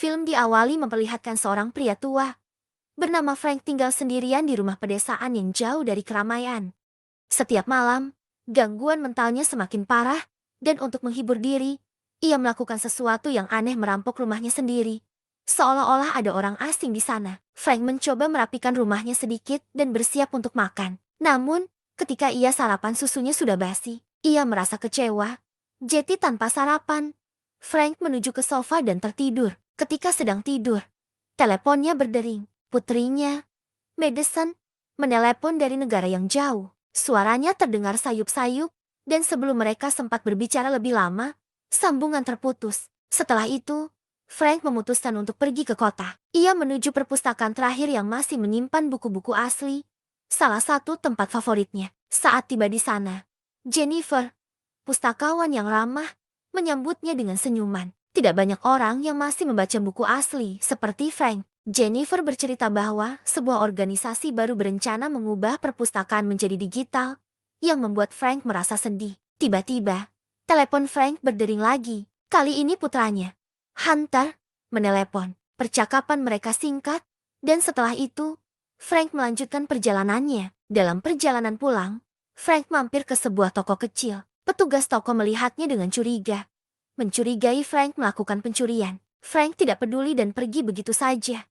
Film diawali memperlihatkan seorang pria tua bernama Frank tinggal sendirian di rumah pedesaan yang jauh dari keramaian. Setiap malam, gangguan mentalnya semakin parah, dan untuk menghibur diri, ia melakukan sesuatu yang aneh, merampok rumahnya sendiri. Seolah-olah ada orang asing di sana. Frank mencoba merapikan rumahnya sedikit dan bersiap untuk makan. Namun, ketika ia sarapan susunya sudah basi, ia merasa kecewa. Jadi tanpa sarapan, Frank menuju ke sofa dan tertidur. Ketika sedang tidur, teleponnya berdering. Putrinya, Madison, menelepon dari negara yang jauh. Suaranya terdengar sayup-sayup, dan sebelum mereka sempat berbicara lebih lama, sambungan terputus. Setelah itu, Frank memutuskan untuk pergi ke kota. Ia menuju perpustakaan terakhir yang masih menyimpan buku-buku asli, salah satu tempat favoritnya. Saat tiba di sana, Jennifer, pustakawan yang ramah, menyambutnya dengan senyuman. Tidak banyak orang yang masih membaca buku asli seperti Frank. Jennifer bercerita bahwa sebuah organisasi baru berencana mengubah perpustakaan menjadi digital, yang membuat Frank merasa sedih. Tiba-tiba, telepon Frank berdering lagi. Kali ini putranya, Hunter, menelepon. Percakapan mereka singkat, dan setelah itu, Frank melanjutkan perjalanannya. Dalam perjalanan pulang, Frank mampir ke sebuah toko kecil. Petugas toko melihatnya dengan curiga. Mencurigai Frank melakukan pencurian. Frank tidak peduli dan pergi begitu saja,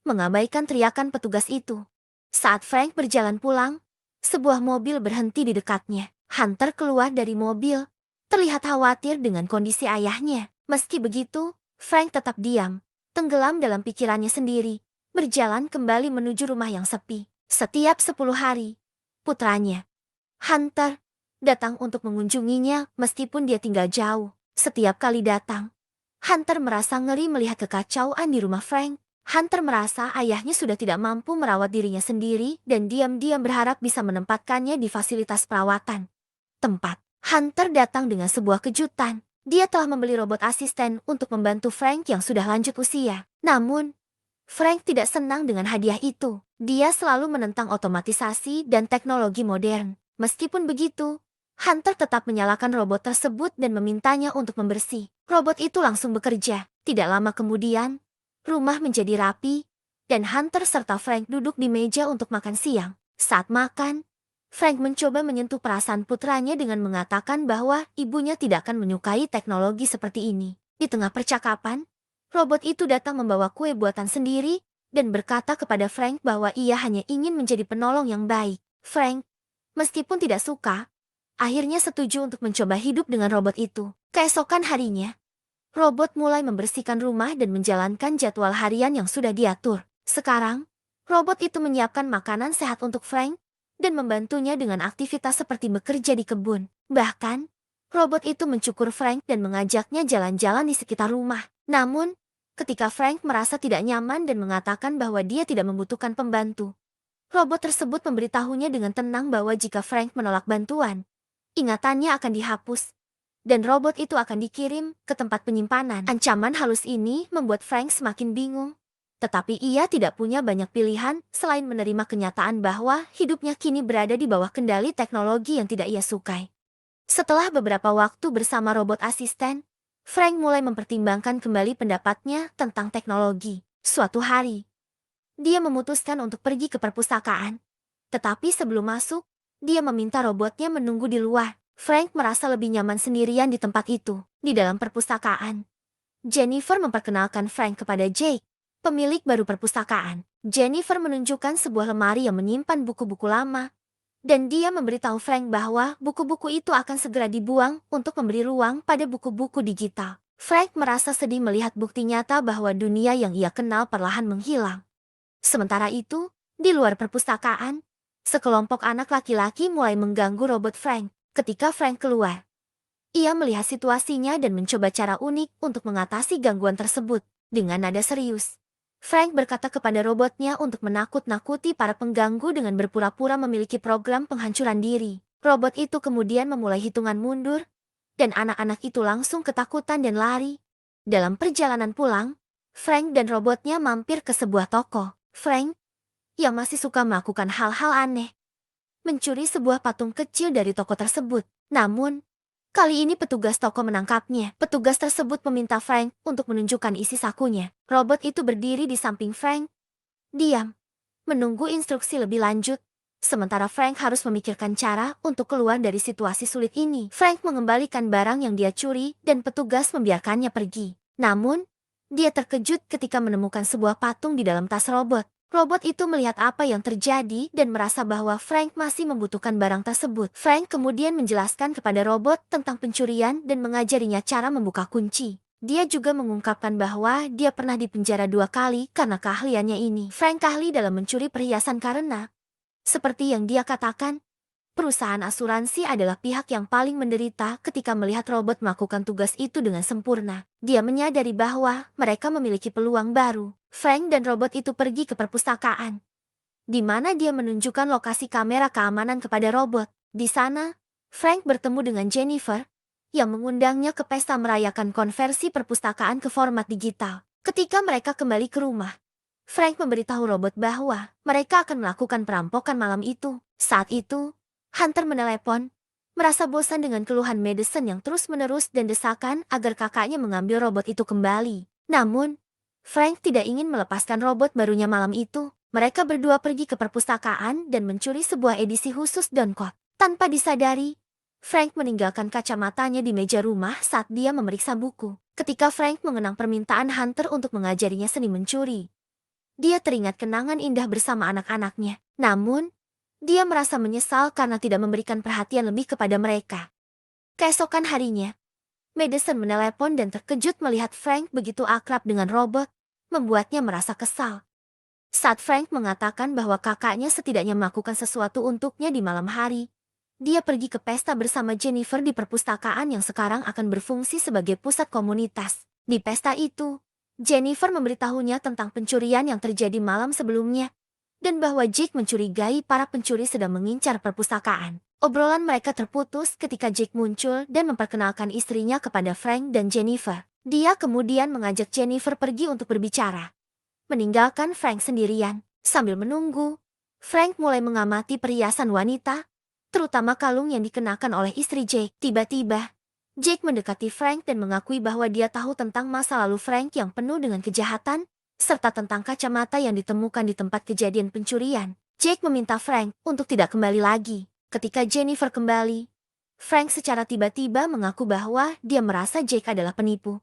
mengabaikan teriakan petugas itu. Saat Frank berjalan pulang, sebuah mobil berhenti di dekatnya. Hunter keluar dari mobil, terlihat khawatir dengan kondisi ayahnya. Meski begitu, Frank tetap diam, tenggelam dalam pikirannya sendiri, berjalan kembali menuju rumah yang sepi. Setiap 10 hari, putranya, Hunter, datang untuk mengunjunginya meskipun dia tinggal jauh. Setiap kali datang, Hunter merasa ngeri melihat kekacauan di rumah Frank. Hunter merasa ayahnya sudah tidak mampu merawat dirinya sendiri dan diam-diam berharap bisa menempatkannya di fasilitas perawatan. Hunter datang dengan sebuah kejutan. Dia telah membeli robot asisten untuk membantu Frank yang sudah lanjut usia. Namun, Frank tidak senang dengan hadiah itu. Dia selalu menentang otomatisasi dan teknologi modern. Meskipun begitu, Hunter tetap menyalakan robot tersebut dan memintanya untuk membersih. Robot itu langsung bekerja. Tidak lama kemudian, rumah menjadi rapi, dan Hunter serta Frank duduk di meja untuk makan siang. Saat makan, Frank mencoba menyentuh perasaan putranya dengan mengatakan bahwa ibunya tidak akan menyukai teknologi seperti ini. Di tengah percakapan, robot itu datang membawa kue buatan sendiri dan berkata kepada Frank bahwa ia hanya ingin menjadi penolong yang baik. Frank, meskipun tidak suka, akhirnya setuju untuk mencoba hidup dengan robot itu. Keesokan harinya, robot mulai membersihkan rumah dan menjalankan jadwal harian yang sudah diatur. Sekarang, robot itu menyiapkan makanan sehat untuk Frank dan membantunya dengan aktivitas seperti bekerja di kebun. Bahkan, robot itu mencukur Frank dan mengajaknya jalan-jalan di sekitar rumah. Namun, ketika Frank merasa tidak nyaman dan mengatakan bahwa dia tidak membutuhkan pembantu, robot tersebut memberitahunya dengan tenang bahwa jika Frank menolak bantuan, ingatannya akan dihapus, dan robot itu akan dikirim ke tempat penyimpanan. Ancaman halus ini membuat Frank semakin bingung. Tetapi ia tidak punya banyak pilihan selain menerima kenyataan bahwa hidupnya kini berada di bawah kendali teknologi yang tidak ia sukai. Setelah beberapa waktu bersama robot asisten, Frank mulai mempertimbangkan kembali pendapatnya tentang teknologi. Suatu hari, dia memutuskan untuk pergi ke perpustakaan. Tetapi sebelum masuk, dia meminta robotnya menunggu di luar. Frank merasa lebih nyaman sendirian di tempat itu. Di dalam perpustakaan, Jennifer memperkenalkan Frank kepada Jake, pemilik baru perpustakaan. Jennifer menunjukkan sebuah lemari yang menyimpan buku-buku lama, dan dia memberitahu Frank bahwa buku-buku itu akan segera dibuang untuk memberi ruang pada buku-buku digital. Frank merasa sedih melihat bukti nyata bahwa dunia yang ia kenal perlahan menghilang. Sementara itu, di luar perpustakaan, sekelompok anak laki-laki mulai mengganggu robot Frank. Ketika Frank keluar, ia melihat situasinya dan mencoba cara unik untuk mengatasi gangguan tersebut. Dengan nada serius, Frank berkata kepada robotnya untuk menakut-nakuti para pengganggu dengan berpura-pura memiliki program penghancuran diri. Robot itu kemudian memulai hitungan mundur, dan anak-anak itu langsung ketakutan dan lari. Dalam perjalanan pulang, Frank dan robotnya mampir ke sebuah toko. Frank, yang masih suka melakukan hal-hal aneh, mencuri sebuah patung kecil dari toko tersebut. Namun, Kali ini petugas toko menangkapnya. Petugas tersebut meminta Frank untuk menunjukkan isi sakunya. Robot itu berdiri di samping Frank, diam, menunggu instruksi lebih lanjut. Sementara Frank harus memikirkan cara untuk keluar dari situasi sulit ini. Frank mengembalikan barang yang dia curi dan petugas membiarkannya pergi. Namun, dia terkejut ketika menemukan sebuah patung di dalam tas robot. Robot itu melihat apa yang terjadi dan merasa bahwa Frank masih membutuhkan barang tersebut. Frank kemudian menjelaskan kepada robot tentang pencurian dan mengajarinya cara membuka kunci. Dia juga mengungkapkan bahwa dia pernah dipenjara 2 kali karena keahliannya ini. Frank ahli dalam mencuri perhiasan karena, seperti yang dia katakan, perusahaan asuransi adalah pihak yang paling menderita ketika melihat robot melakukan tugas itu dengan sempurna. Dia menyadari bahwa mereka memiliki peluang baru. Frank dan robot itu pergi ke perpustakaan, di mana dia menunjukkan lokasi kamera keamanan kepada robot. Di sana, Frank bertemu dengan Jennifer, yang mengundangnya ke pesta merayakan konversi perpustakaan ke format digital. Ketika mereka kembali ke rumah, Frank memberitahu robot bahwa mereka akan melakukan perampokan malam itu. Saat itu, Hunter menelepon, merasa bosan dengan keluhan Madison yang terus-menerus dan desakan agar kakaknya mengambil robot itu kembali. Namun, Frank tidak ingin melepaskan robot barunya malam itu. Mereka berdua pergi ke perpustakaan dan mencuri sebuah edisi khusus Doncott. Tanpa disadari, Frank meninggalkan kacamatanya di meja rumah saat dia memeriksa buku. Ketika Frank mengenang permintaan Hunter untuk mengajarinya seni mencuri, dia teringat kenangan indah bersama anak-anaknya. Namun, dia merasa menyesal karena tidak memberikan perhatian lebih kepada mereka. Keesokan harinya, Madison menelepon dan terkejut melihat Frank begitu akrab dengan robot, membuatnya merasa kesal. Saat Frank mengatakan bahwa kakaknya setidaknya melakukan sesuatu untuknya di malam hari, dia pergi ke pesta bersama Jennifer di perpustakaan yang sekarang akan berfungsi sebagai pusat komunitas. Di pesta itu, Jennifer memberitahunya tentang pencurian yang terjadi malam sebelumnya, dan bahwa Jake mencurigai para pencuri sedang mengincar perpustakaan. Obrolan mereka terputus ketika Jake muncul dan memperkenalkan istrinya kepada Frank dan Jennifer. Dia kemudian mengajak Jennifer pergi untuk berbicara, meninggalkan Frank sendirian. Sambil menunggu, Frank mulai mengamati perhiasan wanita, terutama kalung yang dikenakan oleh istri Jake. Tiba-tiba, Jake mendekati Frank dan mengakui bahwa dia tahu tentang masa lalu Frank yang penuh dengan kejahatan, serta tentang kacamata yang ditemukan di tempat kejadian pencurian. Jake meminta Frank untuk tidak kembali lagi. Ketika Jennifer kembali, Frank secara tiba-tiba mengaku bahwa dia merasa Jake adalah penipu,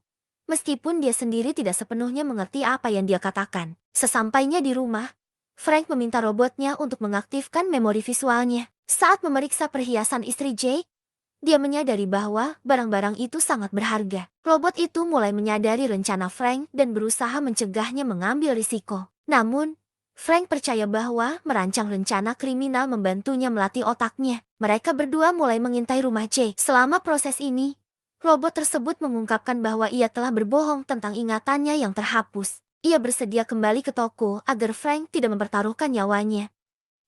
meskipun dia sendiri tidak sepenuhnya mengerti apa yang dia katakan. Sesampainya di rumah, Frank meminta robotnya untuk mengaktifkan memori visualnya. Saat memeriksa perhiasan istri Jake, dia menyadari bahwa barang-barang itu sangat berharga. Robot itu mulai menyadari rencana Frank dan berusaha mencegahnya mengambil risiko. Namun, Frank percaya bahwa merancang rencana kriminal membantunya melatih otaknya. Mereka berdua mulai mengintai rumah Jake. Selama proses ini, robot tersebut mengungkapkan bahwa ia telah berbohong tentang ingatannya yang terhapus. Ia bersedia kembali ke toko agar Frank tidak mempertaruhkan nyawanya.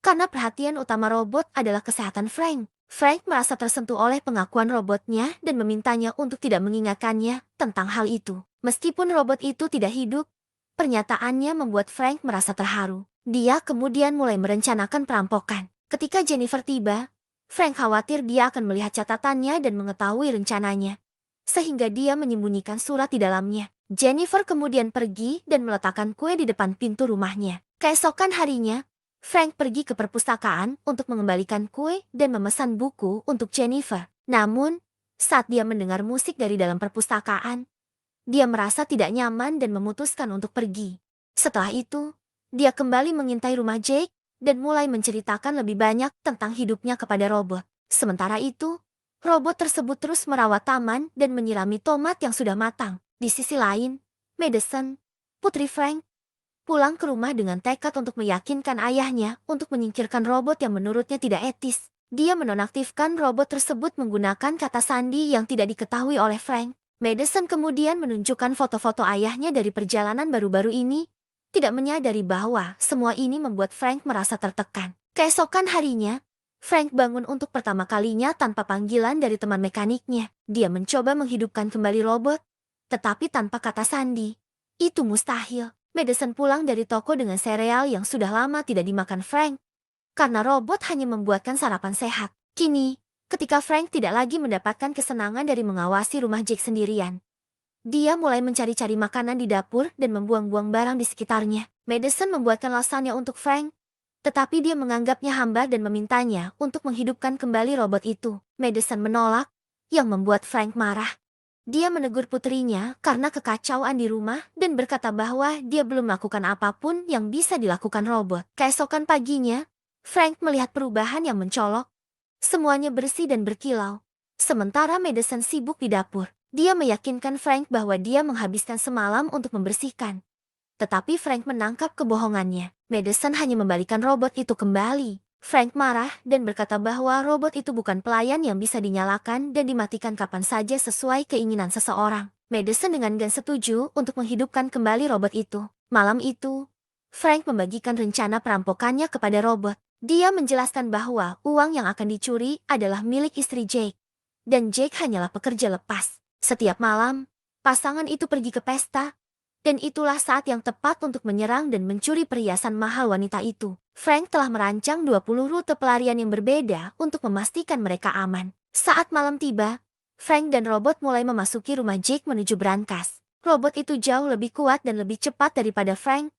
Karena perhatian utama robot adalah kesehatan Frank. Frank merasa tersentuh oleh pengakuan robotnya dan memintanya untuk tidak mengingatkannya tentang hal itu. Meskipun robot itu tidak hidup, pernyataannya membuat Frank merasa terharu. Dia kemudian mulai merencanakan perampokan. Ketika Jennifer tiba, Frank khawatir dia akan melihat catatannya dan mengetahui rencananya, sehingga dia menyembunyikan surat di dalamnya. Jennifer kemudian pergi dan meletakkan kue di depan pintu rumahnya. Keesokan harinya, Frank pergi ke perpustakaan untuk mengembalikan kue dan memesan buku untuk Jennifer. Namun, saat dia mendengar musik dari dalam perpustakaan, dia merasa tidak nyaman dan memutuskan untuk pergi. Setelah itu, dia kembali mengintai rumah Jake dan mulai menceritakan lebih banyak tentang hidupnya kepada robot. Sementara itu, robot tersebut terus merawat taman dan menyirami tomat yang sudah matang. Di sisi lain, Madison, putri Frank, pulang ke rumah dengan tekad untuk meyakinkan ayahnya untuk menyingkirkan robot yang menurutnya tidak etis. Dia menonaktifkan robot tersebut menggunakan kata sandi yang tidak diketahui oleh Frank. Madison kemudian menunjukkan foto-foto ayahnya dari perjalanan baru-baru ini, tidak menyadari bahwa semua ini membuat Frank merasa tertekan. Keesokan harinya, Frank bangun untuk pertama kalinya tanpa panggilan dari teman mekaniknya. Dia mencoba menghidupkan kembali robot, tetapi tanpa kata sandi. Itu mustahil. Madison pulang dari toko dengan sereal yang sudah lama tidak dimakan Frank, karena robot hanya membuatkan sarapan sehat. Kini, Ketika Frank tidak lagi mendapatkan kesenangan dari mengawasi rumah Jake sendirian, dia mulai mencari-cari makanan di dapur dan membuang-buang barang di sekitarnya. Madison membuatkan lasagna untuk Frank, tetapi dia menganggapnya hambar dan memintanya untuk menghidupkan kembali robot itu. Madison menolak, yang membuat Frank marah. Dia menegur putrinya karena kekacauan di rumah dan berkata bahwa dia belum melakukan apapun yang bisa dilakukan robot. Keesokan paginya, Frank melihat perubahan yang mencolok. Semuanya bersih dan berkilau. Sementara Madison sibuk di dapur. Dia meyakinkan Frank bahwa dia menghabiskan semalam untuk membersihkan. Tetapi Frank menangkap kebohongannya. Madison hanya membalikan robot itu kembali. Frank marah dan berkata bahwa robot itu bukan pelayan yang bisa dinyalakan dan dimatikan kapan saja sesuai keinginan seseorang. Madison dengan gan setuju untuk menghidupkan kembali robot itu. Malam itu, Frank membagikan rencana perampokannya kepada robot. Dia menjelaskan bahwa uang yang akan dicuri adalah milik istri Jake, dan Jake hanyalah pekerja lepas. Setiap malam, pasangan itu pergi ke pesta, dan itulah saat yang tepat untuk menyerang dan mencuri perhiasan mahal wanita itu. Frank telah merancang 20 rute pelarian yang berbeda untuk memastikan mereka aman. Saat malam tiba, Frank dan robot mulai memasuki rumah Jake menuju brankas. Robot itu jauh lebih kuat dan lebih cepat daripada Frank,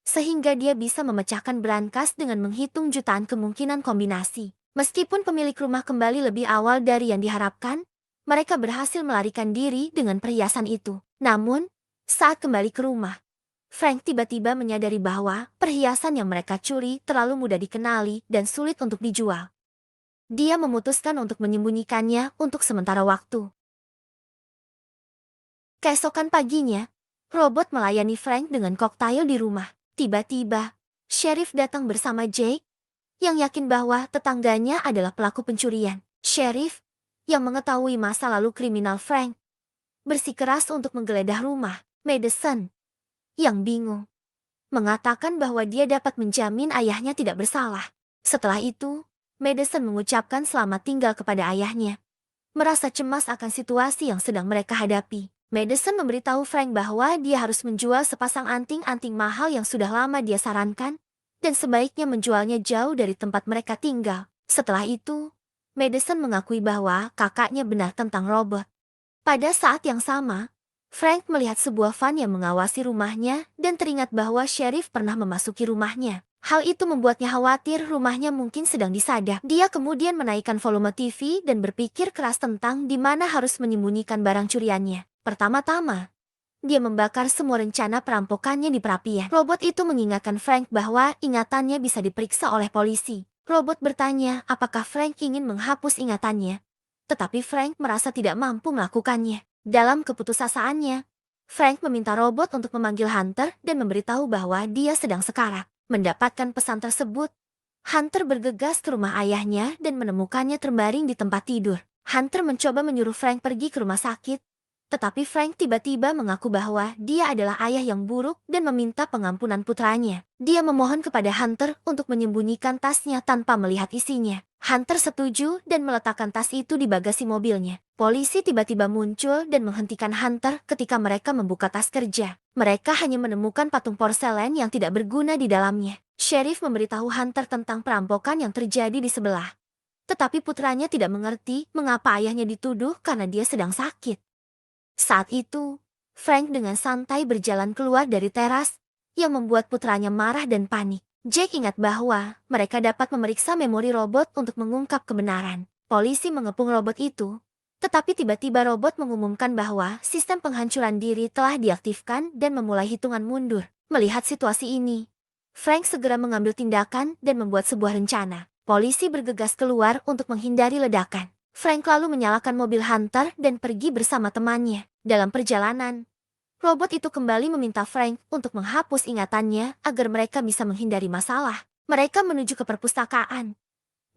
sehingga dia bisa memecahkan brankas dengan menghitung jutaan kemungkinan kombinasi. Meskipun pemilik rumah kembali lebih awal dari yang diharapkan, mereka berhasil melarikan diri dengan perhiasan itu. Namun, saat kembali ke rumah, Frank tiba-tiba menyadari bahwa perhiasan yang mereka curi terlalu mudah dikenali dan sulit untuk dijual. Dia memutuskan untuk menyembunyikannya untuk sementara waktu. Keesokan paginya, robot melayani Frank dengan koktail di rumah. Tiba-tiba, Sheriff datang bersama Jake, yang yakin bahwa tetangganya adalah pelaku pencurian. Sheriff, yang mengetahui masa lalu kriminal Frank, bersikeras untuk menggeledah rumah. Madison, yang bingung, mengatakan bahwa dia dapat menjamin ayahnya tidak bersalah. Setelah itu, Madison mengucapkan selamat tinggal kepada ayahnya, merasa cemas akan situasi yang sedang mereka hadapi. Madison memberitahu Frank bahwa dia harus menjual sepasang anting-anting mahal yang sudah lama dia sarankan, dan sebaiknya menjualnya jauh dari tempat mereka tinggal. Setelah itu, Madison mengakui bahwa kakaknya benar tentang robot. Pada saat yang sama, Frank melihat sebuah van yang mengawasi rumahnya dan teringat bahwa Sheriff pernah memasuki rumahnya. Hal itu membuatnya khawatir rumahnya mungkin sedang disadap. Dia kemudian menaikkan volume TV dan berpikir keras tentang di mana harus menyembunyikan barang curiannya. Pertama-tama, dia membakar semua rencana perampokannya di perapian. Robot itu mengingatkan Frank bahwa ingatannya bisa diperiksa oleh polisi. Robot bertanya apakah Frank ingin menghapus ingatannya, tetapi Frank merasa tidak mampu melakukannya. Dalam keputusasaannya, Frank meminta robot untuk memanggil Hunter dan memberitahu bahwa dia sedang sekarat. Mendapatkan pesan tersebut, Hunter bergegas ke rumah ayahnya dan menemukannya terbaring di tempat tidur. Hunter mencoba menyuruh Frank pergi ke rumah sakit, tetapi Frank tiba-tiba mengaku bahwa dia adalah ayah yang buruk dan meminta pengampunan putranya. Dia memohon kepada Hunter untuk menyembunyikan tasnya tanpa melihat isinya. Hunter setuju dan meletakkan tas itu di bagasi mobilnya. Polisi tiba-tiba muncul dan menghentikan Hunter ketika mereka membuka tas kerja. Mereka hanya menemukan patung porselen yang tidak berguna di dalamnya. Sheriff memberitahu Hunter tentang perampokan yang terjadi di sebelah. Tetapi putranya tidak mengerti mengapa ayahnya dituduh karena dia sedang sakit. Saat itu, Frank dengan santai berjalan keluar dari teras, yang membuat putranya marah dan panik. Jake ingat bahwa mereka dapat memeriksa memori robot untuk mengungkap kebenaran. Polisi mengepung robot itu, tetapi tiba-tiba robot mengumumkan bahwa sistem penghancuran diri telah diaktifkan dan memulai hitungan mundur. Melihat situasi ini, Frank segera mengambil tindakan dan membuat sebuah rencana. Polisi bergegas keluar untuk menghindari ledakan. Frank lalu menyalakan mobil Hunter dan pergi bersama temannya. Dalam perjalanan, robot itu kembali meminta Frank untuk menghapus ingatannya agar mereka bisa menghindari masalah. Mereka menuju ke perpustakaan,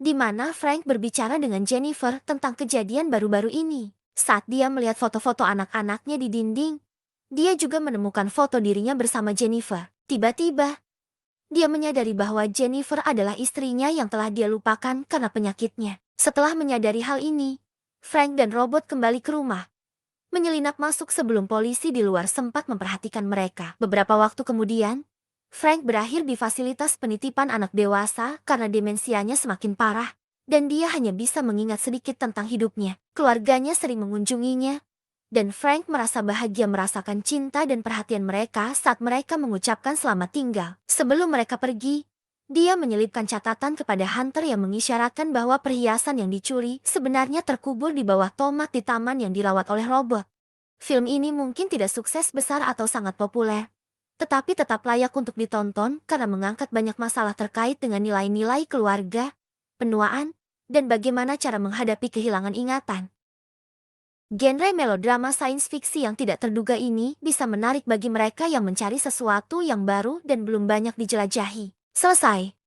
di mana Frank berbicara dengan Jennifer tentang kejadian baru-baru ini. Saat dia melihat foto-foto anak-anaknya di dinding, dia juga menemukan foto dirinya bersama Jennifer. Tiba-tiba, dia menyadari bahwa Jennifer adalah istrinya yang telah dia lupakan karena penyakitnya. Setelah menyadari hal ini, Frank dan robot kembali ke rumah, menyelinap masuk sebelum polisi di luar sempat memperhatikan mereka. Beberapa waktu kemudian, Frank berakhir di fasilitas penitipan anak dewasa karena demensianya semakin parah. dan dia hanya bisa mengingat sedikit tentang hidupnya. Keluarganya sering mengunjunginya, dan Frank merasa bahagia merasakan cinta dan perhatian mereka saat mereka mengucapkan selamat tinggal. Sebelum mereka pergi, dia menyelipkan catatan kepada Hunter yang mengisyaratkan bahwa perhiasan yang dicuri sebenarnya terkubur di bawah tomat di taman yang dirawat oleh robot. Film ini mungkin tidak sukses besar atau sangat populer, tetapi tetap layak untuk ditonton karena mengangkat banyak masalah terkait dengan nilai-nilai keluarga, penuaan, dan bagaimana cara menghadapi kehilangan ingatan. Genre melodrama sains fiksi yang tidak terduga ini bisa menarik bagi mereka yang mencari sesuatu yang baru dan belum banyak dijelajahi. Selesai.